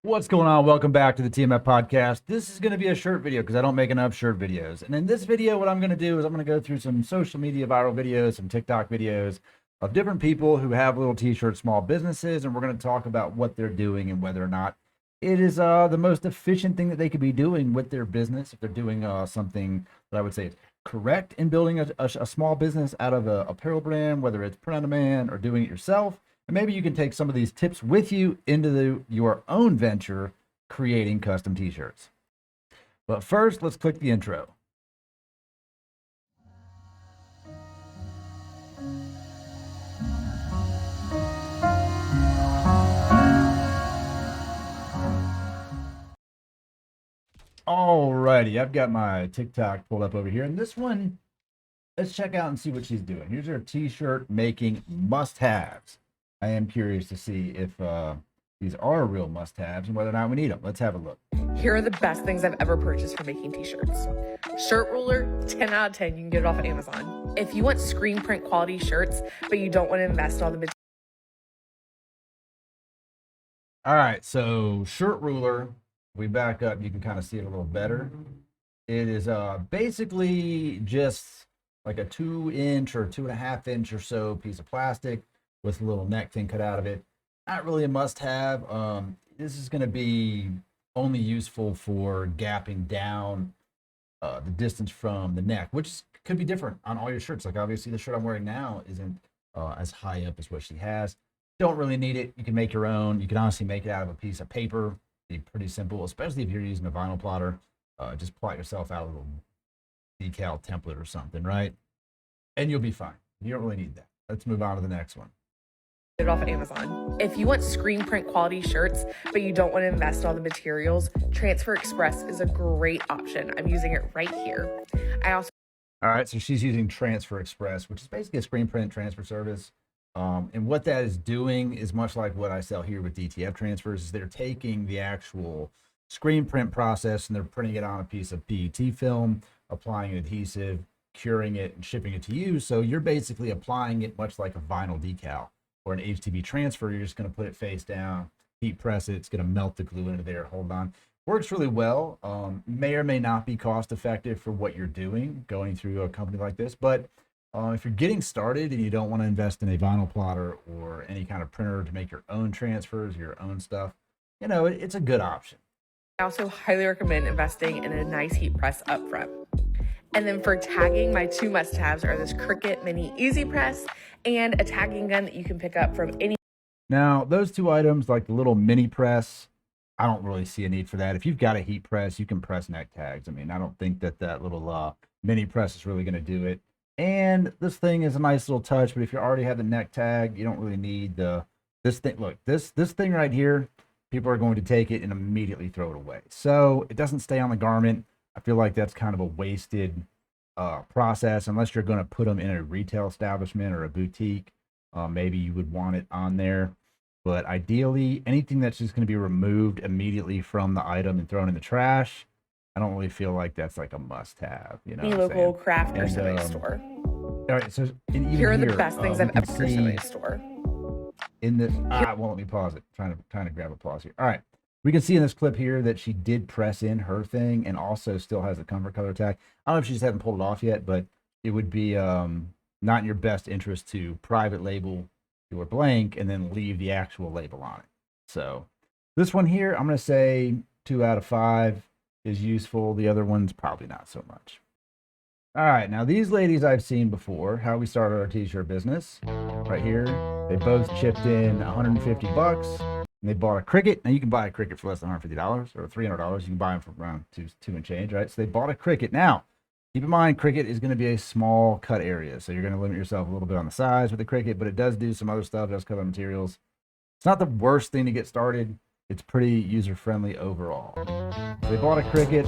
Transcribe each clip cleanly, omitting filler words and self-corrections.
What's going on? Welcome back to the TMF podcast. This is going to be a shirt video because I don't make enough shirt videos. And in this video, what I'm going to do is I'm going to go through some social media viral videos, some TikTok videos of different people who have little t-shirt small businesses. And we're going to talk about what they're doing and whether or not it is the most efficient thing that they could be doing with their business. If they're doing something that I would say is correct in building a small business out of a apparel brand, whether it's print on demand or doing it yourself. And maybe you can take some of these tips with you into your own venture, creating custom t-shirts. But first, let's click the intro. Alrighty, I've got my TikTok pulled up over here. And this one, let's check out and see what she's doing. Here's her t-shirt making must-haves. I am curious to see if these are real must-haves and whether or not we need them. Let's have a look. Here are the best things I've ever purchased for making t-shirts. Shirt ruler, 10 out of 10. You can get it off of Amazon. If you want screen print quality shirts, but you don't want to invest in all the materials. All right, so shirt ruler, we back up, you can kind of see it a little better. It is basically just like a 2-inch or 2.5-inch or so piece of plastic with a little neck thing cut out of it. Not really a must-have. This is going to be only useful for gapping down the distance from the neck, which could be different on all your shirts. Like obviously the shirt I'm wearing now isn't as high up as what she has. Don't really need it. You can make your own. You can honestly make it out of a piece of paper. Be pretty simple, especially if you're using a vinyl plotter. Just plot yourself out a little decal template or something, right? And you'll be fine. You don't really need that. Let's move on to the next one. Get it off of Amazon. If you want screen print quality shirts, but you don't want to invest in all the materials, Transfer Express is a great option. I'm using it right here. All right, so she's using Transfer Express, which is basically a screen print transfer service. And what that is doing is much like what I sell here with DTF transfers, is they're taking the actual screen print process and they're printing it on a piece of PET film, applying adhesive, curing it, and shipping it to you. So you're basically applying it much like a vinyl decal or an HTV transfer. You're just going to put it face down, heat press it. It's going to melt the glue into there. Hold on. Works really well. May or may not be cost effective for what you're doing going through a company like this. But if you're getting started and you don't want to invest in a vinyl plotter or any kind of printer to make your own transfers, your own stuff, you know, it's a good option. I also highly recommend investing in a nice heat press up front. And then for tagging, my two must-haves are this Cricut Mini Easy Press and a tagging gun that you can pick up from any. Now, those two items, like the little mini press, I don't really see a need for that. If you've got a heat press, you can press neck tags. I mean, I don't think that little mini press is really going to do it. And this thing is a nice little touch, but if you already have the neck tag, you don't really need this thing. Look, this thing right here, people are going to take it and immediately throw it away. So it doesn't stay on the garment. I feel like that's kind of a wasted process unless you're going to put them in a retail establishment or a boutique. Maybe you would want it on there. But ideally, anything that's just going to be removed immediately from the item and thrown in the trash, I don't really feel like that's like a must-have. You know, any local craft or somebody store. All right, so here are the best things I've ever purchased in a store. In this, won't let me pause it. Trying to grab applause here. All right, we can see in this clip here that she did press in her thing and also still has a comfort color tag. I don't know if she just haven't pulled it off yet, but it would be not in your best interest to private label your blank and then leave the actual label on it. So this one here, I'm going to say 2 out of 5 is useful. The other one's probably not so much. All right, now these ladies I've seen before, how we started our t-shirt business right here. They both chipped in $150 and they bought a Cricut. Now you can buy a Cricut for less than $150 or $300. You can buy them for around two and change, right? So they bought a Cricut. Now, keep in mind, Cricut is going to be a small cut area. So you're going to limit yourself a little bit on the size with the Cricut, but it does do some other stuff, does cover materials. It's not the worst thing to get started. It's pretty user-friendly overall. So they bought a Cricut.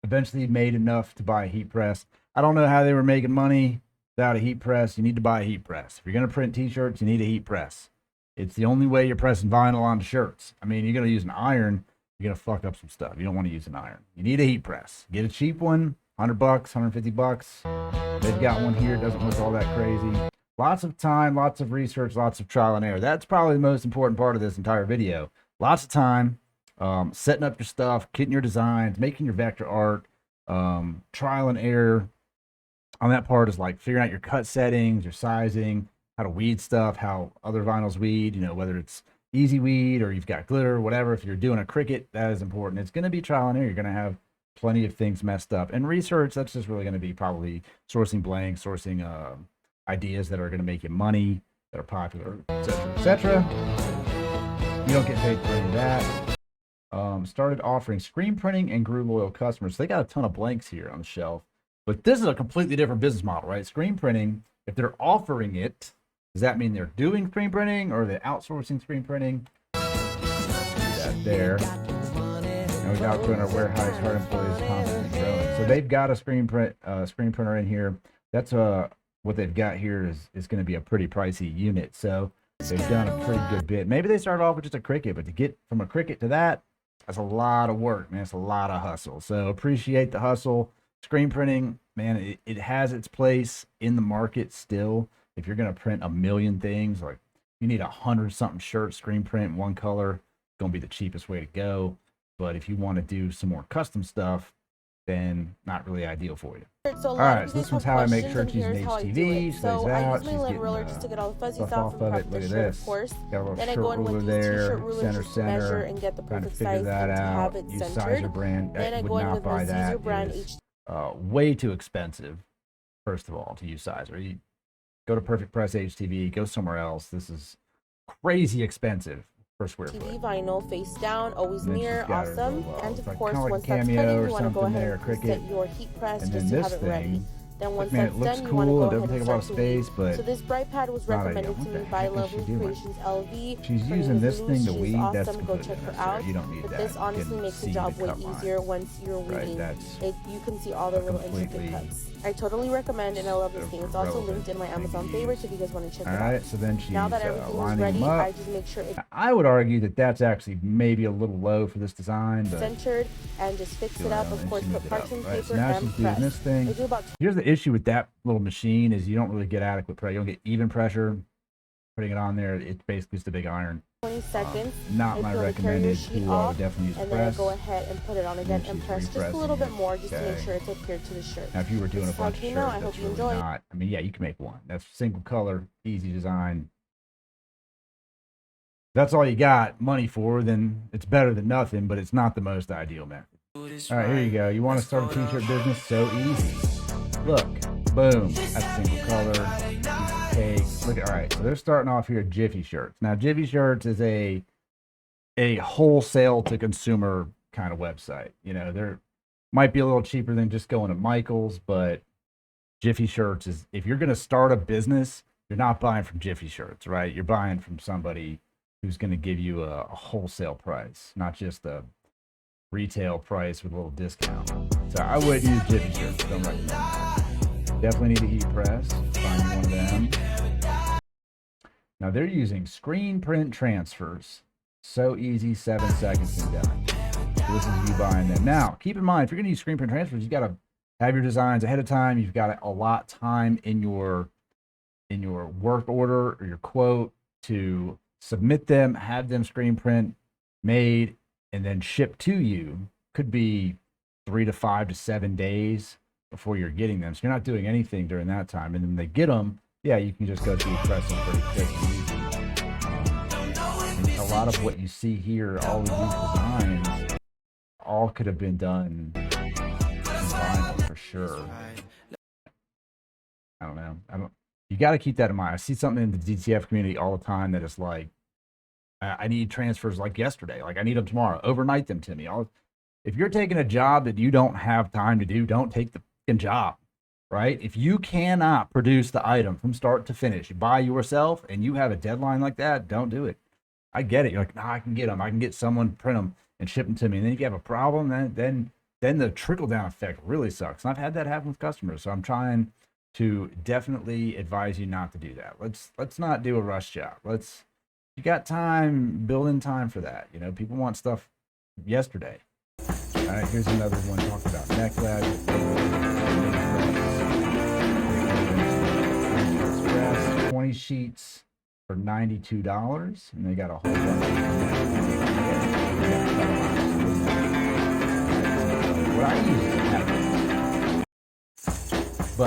Eventually made enough to buy a heat press. I don't know how they were making money without a heat press. You need to buy a heat press. If you're going to print t-shirts, you need a heat press. It's the only way you're pressing vinyl onto shirts. I mean, you're going to use an iron, you're going to fuck up some stuff. You don't want to use an iron. You need a heat press. Get a cheap one, $100, $150. They've got one here. It doesn't look all that crazy. Lots of time, lots of research, lots of trial and error. That's probably the most important part of this entire video. lots of time, setting up your stuff, getting your designs, making your vector art, trial and error on that part is like figuring out your cut settings, your sizing, how to weed stuff, how other vinyls weed, whether it's easy weed or you've got glitter, whatever. If you're doing a Cricut, that is important. It's going to be trial and error. You're going to have plenty of things messed up. And research, that's just really going to be probably sourcing blanks, sourcing ideas that are going to make you money, that are popular, etc., etc. You don't get paid for any of that. Started offering screen printing and grew loyal customers. So they got a ton of blanks here on the shelf. But this is a completely different business model, right? Screen printing, if they're offering it, does that mean they're doing screen printing or are they outsourcing screen printing? That there. And we've outgrown our warehouse, hard employees constantly growing. So they've got a screen printer in here. That's what they've got here is going to be a pretty pricey unit. So they've done a pretty good bit. Maybe they started off with just a Cricut, but to get from a Cricut to that's a lot of work, man. It's a lot of hustle. So appreciate the hustle. Screen printing, man, it has its place in the market still. If you're going to print a million things, like you need 100-something shirts, screen print, one color, it's going to be the cheapest way to go. But if you want to do some more custom stuff, then not really ideal for you. So all right, so this one's how I make shirts using HTV. Stays so out. I use my lint roller just to get all the fuzzy stuff off of it. Look at this. Of course. Got a little Then I shirt go in ruler with there, these t-shirt rulers just to measure and get the trying to perfect figure size that and to out. have it Use centered. Sizer brand. Then I would go in not with buy my that. Caesar brand Is, way too expensive. First of all, to use Sizer, you go to Perfect Press HTV. Go somewhere else. This is crazy expensive per square foot. TV vinyl face down, always And then near, she's got her awesome. little, And of like course, kinda like once a that's Cameo cutting, or you want to go something ahead there, and Cricut. set your heat press And just then to have this it ready. thing, Then once man, that's it looks done, you want to cool. go It doesn't ahead take and a lot of start to weed. space, but So this bright pad was not recommended ideal. to What me the by heck is she Lovely doing? Creations LV. She's Her using name this is thing Luz. to She's weed. That's awesome. Go completely check her unnecessary. out. You don't need But that. this You honestly can makes the see job the way cut line. easier once you're Right, weeding. that's You can see all the little intricate completely cuts. I totally recommend and I love this thing. It's also linked in my Amazon favorites if you guys want to check all it right. out. So then she's Now that everything is lining ready, them up. I just make sure it's I would argue that that's actually maybe a little low for this design, but centered and just fix it up. Of and course, she put moved it up, parchment right? paper So now and she's doing press. this thing. I do about Here's the issue with that little machine is you don't really get adequate pressure. You don't get even pressure. Putting it on there, it's basically just a big iron. 20 seconds. Not I my peel the carrier recommended sheet tool. I would off, definitely use and then I press. go ahead and put it on again And and she's press just a repressing little bit it. more just to make Okay. sure it's adhered to the shirt. Now, if you were doing a This is how bunch of it came shirts, out. I that's hope you really enjoy it. not. I mean, yeah, you can make one. That's single color, easy design. That's all you got money for, then it's better than nothing, but it's not the most ideal method. All right, here you go. You want to start a t-shirt business? So easy. Look, boom. That's single color. Piece of cake. Look at, all right. So they're starting off here at Jiffy Shirts. Now, Jiffy Shirts is a wholesale to consumer kind of website. They're might be a little cheaper than just going to Michael's, but Jiffy Shirts is, if you're going to start a business, you're not buying from Jiffy Shirts, right? You're buying from somebody who's going to give you a wholesale price, not just a retail price with a little discount. So I would use Jiffy Shirts. Don't recommend that. Definitely need a heat press. Find one of them. Now they're using screen print transfers. So easy, 7 seconds and done. So this is you buying them. Now, keep in mind, if you're going to use screen print transfers, you got to have your designs ahead of time. You've got to allot time in your work order or your quote to submit them, have them screen print made, and then shipped to you. Could be 3 to 5 to 7 days before you're getting them. So you're not doing anything during that time. And then they get them, yeah, you can just go through pressing pretty quick and easy. And a lot of what you see here, all of these designs, all could have been done in vinyl for sure. I don't know. You got to keep that in mind. I see something in the DTF community all the time that is like, I need transfers like yesterday. Like I need them tomorrow. Overnight them to me. If you're taking a job that you don't have time to do, don't take the fucking job, right? If you cannot produce the item from start to finish by yourself and you have a deadline like that, don't do it. I get it. You're like, nah, I can get them. I can get someone to print them and ship them to me. And then if you have a problem, then the trickle down effect really sucks. And I've had that happen with customers. So I'm trying to definitely advise you not to do that. Let's not do a rush job. You got time, build in time for that. People want stuff yesterday. All right, here's another one talking about neck lag. 20 sheets for $92, and they got a whole bunch of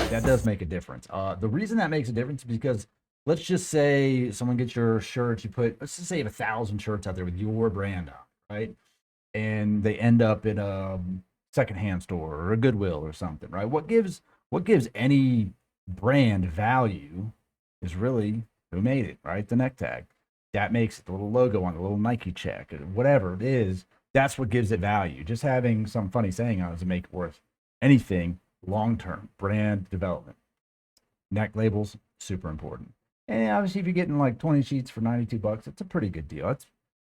but that does make a difference. The reason that makes a difference is because let's just say someone gets your shirt, let's just say you have 1,000 shirts out there with your brand on, right? And they end up in a secondhand store or a Goodwill or something, right? What gives any brand value is really who made it, right? The neck tag. That makes it the little logo on the little Nike check, or whatever it is. That's what gives it value. Just having some funny saying on it doesn't make it worth anything long term. Brand development. Neck labels, super important. And obviously, if you're getting like 20 sheets for $92, it's a pretty good deal.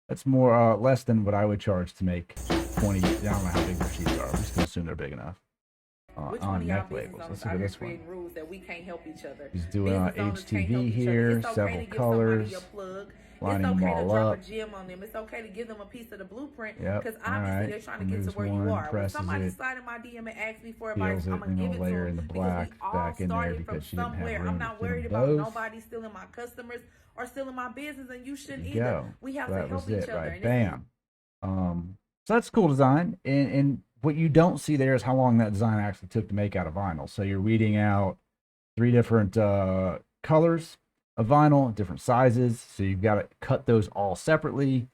That's more less than what I would charge to make 20. I don't know how big their sheets are. I'm just gonna assume they're big enough. On neck labels. Let's look at this one. Rules that we can't help each other. He's doing HTV here, several colors, lining them all up. It's okay to give them a piece of the blueprint Yep. because All obviously right. they're trying to get to Moves where one, you are. When presses somebody it, slide in my DM and asks me for advice, peels it, I'm gonna and give then it to layer them in the because black we all back in there started from because she didn't have somewhere. room I'm to not do worried them about both. nobody stealing my customers or stealing my business, and you shouldn't There you either. go. We have So to that was help each it, other. right? And Bam. So that's cool design. And what you don't see there is how long that design actually took to make out of vinyl. So you're weeding out 3 different colors of vinyl, different sizes. So you've got to cut those all separately,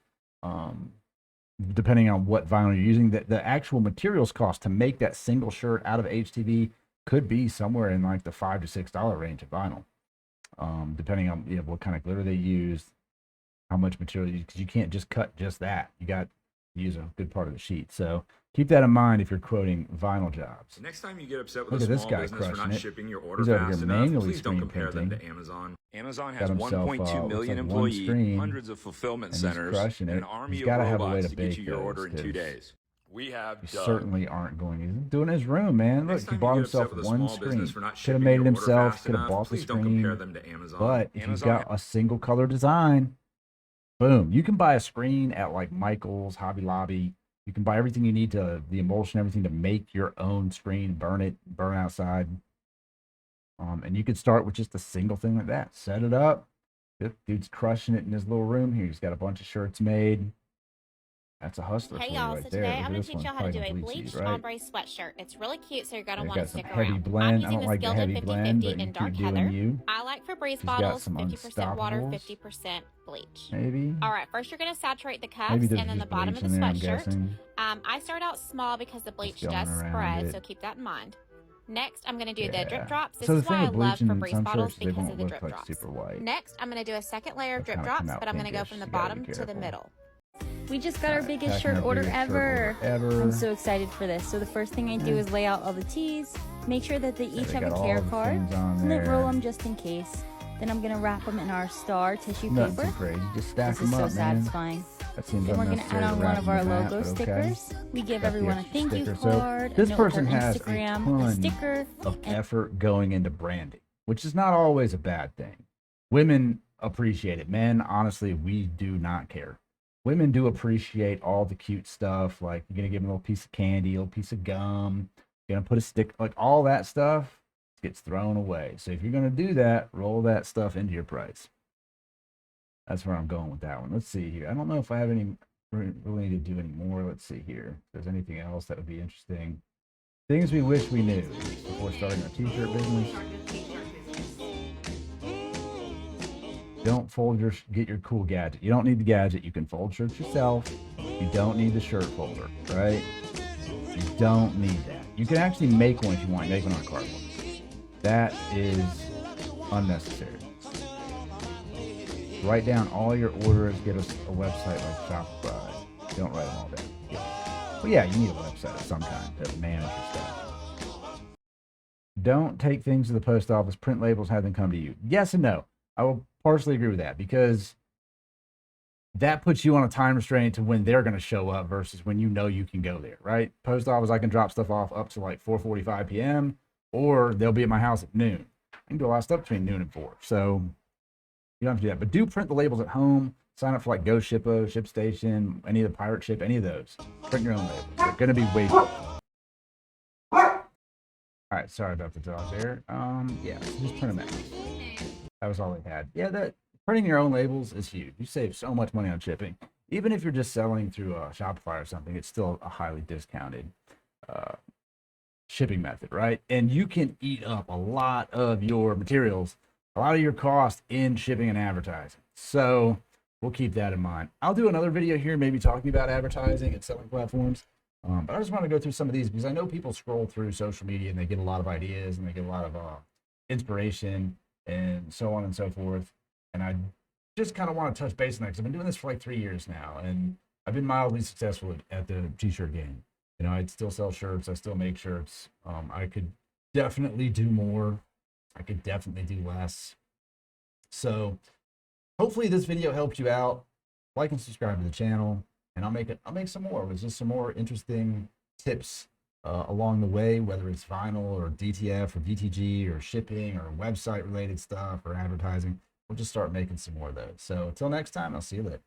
depending on what vinyl you're using. The actual materials cost to make that single shirt out of HTV could be somewhere in like the $5 to $6 range of vinyl, depending on what kind of glitter they use, how much material, because you can't just cut just that. You got to use a good part of the sheet. So keep that in mind if you're quoting vinyl jobs. The next time you get upset with Look a at this small guy business for crushing not it. shipping your order He's over here fast enough, manually please don't screen compare them printing. to Amazon. Amazon Got has himself, 1.2 million looks like one employees, screen, hundreds of fulfillment and he's centers, crushing and it. an army He's of gotta have a way robots to to get bake you your those, order in 2 'cause days. We have You Doug. certainly aren't going. He's doing his room, man. Look, Next he time bought you get upset himself with a one small screen. business for not Could have shipping made your it order himself. fast Could have enough, bought the please don't compare screen. them to Amazon. But if Amazon you've got a single color design, boom, you can buy a screen at like Michael's, Hobby Lobby. You can buy everything you need to the emulsion, everything to make your own screen, burn outside. And you could start with just a single thing like that. Set it up. Dude's crushing it in his little room here. He's got a bunch of shirts made. That's a hustler for Hey you y'all, right so there. today Look I'm at going this to teach one. y'all how to do Probably a gonna bleach bleached these, right? ombre sweatshirt. It's really cute, so you're going to They've want got to some stick heavy around. blend. I'm I using don't this like the Gilded heavy blend, 50/50 but you in dark keep doing heather. you. I like for breeze She's got bottles, some 50% water, Unstoppables. 50% bleach. Maybe. All right, first you're going to saturate the cups Maybe and there's then the just bottom bleach of the in there, I'm sweatshirt. guessing. I start out small because the bleach going does around spread, it. so keep that in mind. Next, I'm going to do the Yeah. drip drops. This So the is thing why I with love bleaching for in breeze some bottles churches, they because won't of the look drip like drops. super white. Next, I'm going to do a second layer of They'll drip kinda come drops, out but I'm going to go pinkish. from the You gotta be bottom to the careful. middle. We just got our biggest Packing shirt our order biggest shirt ever. ever. I'm so excited for this. So the first thing I do is lay out all the tees, make sure that they each They have got a all care the card, things on and then there. roll them just in case. Then I'm gonna wrap them in our star tissue Nothing paper. too crazy. Just stack This is them so up, man. satisfying. That seems Then we're gonna unnecessary add on to one wrap of them our in that, logo but okay. stickers. We give Got the everyone a extra thank you sticker. So card, this a note with person our has a Instagram, ton a sticker, of and effort going into branding, which is not always a bad thing. Women appreciate it. Men, honestly, we do not care. Women do appreciate all the cute stuff, like you're gonna give them a little piece of candy, a little piece of gum, you're gonna put a stick, like all that stuff gets thrown away. So if you're gonna do that, roll that stuff into your price. That's where I'm going with that one. Let's see here. I don't know if I have any really need to do any more. Let's see here. If there's anything else that would be interesting. Things we wish we knew before starting our t-shirt business. Don't get your cool gadget. You don't need the gadget. You can fold shirts yourself. You don't need the shirt folder, right? You don't need that. You can actually make one if you want. Make one on cardboard. That is unnecessary. Write down all your orders. Get us a website like Shopify. Don't write them all down. Well, yeah, you need a website of some kind to manage your stuff. Don't take things to the post office. Print labels, have them come to you. Yes and no. I will partially agree with that because that puts you on a time restraint to when they're going to show up versus when you know you can go there, right? Post office, I can drop stuff off up to like 4:45 p.m. or they'll be at my house at noon. I can do a lot of stuff between noon and 4. So you don't have to do that. But do print the labels at home. Sign up for like Go Shippo, ShipStation, any of the Pirate Ship, any of those. Print your own labels. They're going to be way cool. All right, sorry about the dog there. Yeah, so just print them out. That was all they had. Yeah, that printing your own labels is huge. You save so much money on shipping. Even if you're just selling through Shopify or something, it's still a highly discounted shipping method, right? And you can eat up a lot of your materials, a lot of your cost in shipping and advertising. So we'll keep that in mind. I'll do another video here, maybe talking about advertising and selling platforms. But I just want to go through some of these because I know people scroll through social media and they get a lot of ideas and they get a lot of inspiration and so on and so forth. And I just kind of want to touch base on that because I've been doing this for like 3 years now, and I've been mildly successful at the t-shirt game. You know, I still sell shirts. I still make shirts. I could definitely do more. I could definitely do less. So hopefully this video helped you out. Like and subscribe to the channel, and I'll make some more with just some more interesting tips along the way, whether it's vinyl or DTF or DTG or shipping or website related stuff or advertising. We'll just start making some more of those. So until next time, I'll see you later.